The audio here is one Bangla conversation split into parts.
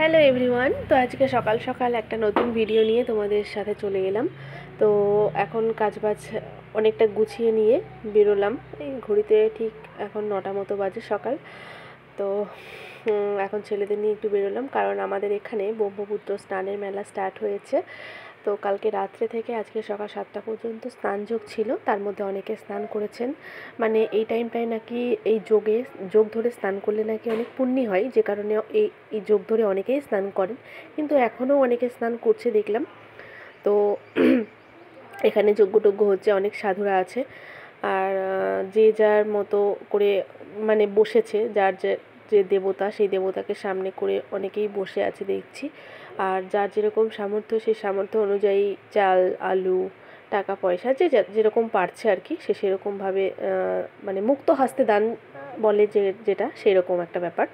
Hello everyone. তো আজকে সকাল সকাল একটা নতুন ভিডিও নিয়ে তোমাদের সাথে চলে এলাম। তো এখন কাজবাজ অনেকটা গুছিয়ে নিয়ে বেরোলাম। এই ঘড়িতে ঠিক এখন 9টা মতো বাজে সকাল। তো এখন ছেলেদের নিয়ে একটু বেরোলাম, কারণ আমাদের এখানে ব্রহ্মপুত্র স্নানের মেলা স্টার্ট হয়েছে। তো কালকে রাত্রে থেকে আজকে সকাল 7টা পর্যন্ত স্নানযোগ ছিল, তার মধ্যে অনেকে স্নান করেছেন। মানে এই টাইমটায় নাকি এই যোগ ধরে স্নান করলে নাকি অনেক পুণ্যি হয়, যে কারণে এই যোগ ধরে অনেকেই স্নান করেন, কিন্তু এখনও অনেকে স্নান করছে দেখলাম। তো এখানে যজ্ঞ হচ্ছে, অনেক সাধুরা আছে, আর যে যার মতো করে মানে বসেছে, যার যে দেবতা, সেই দেবতাকে সামনে করে অনেকেই বসে আছে দেখছি। আর যার যেরকম সামর্থ্য, সেই সামর্থ্য অনুযায়ী চাল, আলু, টাকা পয়সা যে যেরকম পারছে আর কি, সে সেরকমভাবে মানে মুক্ত হস্তে দান বলে যেটা সেরকম একটা ব্যাপার।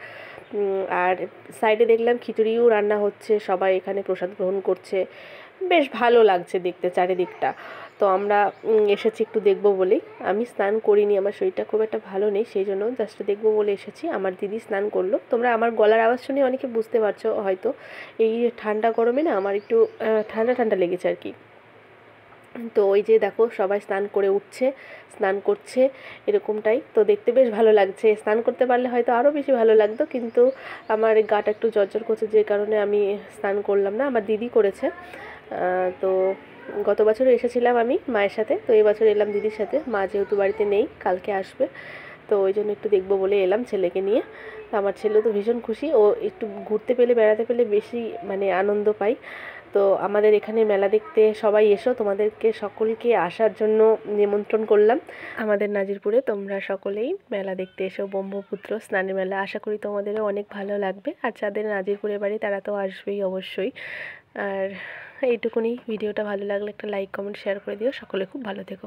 আর সাইডে দেখলাম খিচুড়িও রান্না হচ্ছে, সবাই এখানে প্রসাদ গ্রহণ করছে। বেশ ভালো লাগছে দেখতে চারিদিকটা। তো আমরা এসেছি একটু দেখবো বলেই। আমি স্নান করিনি, আমার শরীরটা খুব একটা ভালো নেই, সেই জন্য জাস্ট দেখবো বলে এসেছি। আমার দিদি স্নান করলো। তোমরা আমার গলার আওয়াজ শুনে অনেকে বুঝতে পারছো হয়তো, এই ঠান্ডা গরমে না আমার একটু ঠান্ডা ঠান্ডা লেগেছে আর কি। তো ওই যে দেখো সবাই স্নান করে উঠছে, স্নান করছে, এরকমটাই তো দেখতে বেশ ভালো লাগছে। স্নান করতে পারলে হয়তো আরও বেশি ভালো লাগতো, কিন্তু আমার গাটা একটু জ্বর করছে, যে কারণে আমি স্নান করলাম না। আমার দিদি করেছে। তো গত বছরও এসেছিলাম আমি মায়ের সাথে, তো এই বছর এলাম দিদির সাথে। মা যেহেতু বাড়িতে নেই, কালকে আসবে, তো ওই জন্য একটু দেখবো বলে এলাম ছেলেকে নিয়ে। তো আমার ছেলে তো ভীষণ খুশি, ও একটু ঘুরতে পেলে, বেড়াতে পেলে বেশি মানে আনন্দ পাই। তো আমাদের এখানে মেলা দেখতে সবাই এসো, তোমাদেরকে সকলকে আসার জন্য নিমন্ত্রণ করলাম আমাদের নাজিরপুরে। তোমরা সকলেই মেলা দেখতে এসো, ব্রহ্মপুত্র স্নানের মেলা। আশা করি তোমাদেরও অনেক ভালো লাগবে, আর যাদের নাজিরপুরে বাড়ি তারা তো আসবেই অবশ্যই। আর এইটুকুনি, ভিডিওটা ভালো লাগলে একটা লাইক, কমেন্ট, শেয়ার করে দিও। সকলে খুব ভালো থেকো।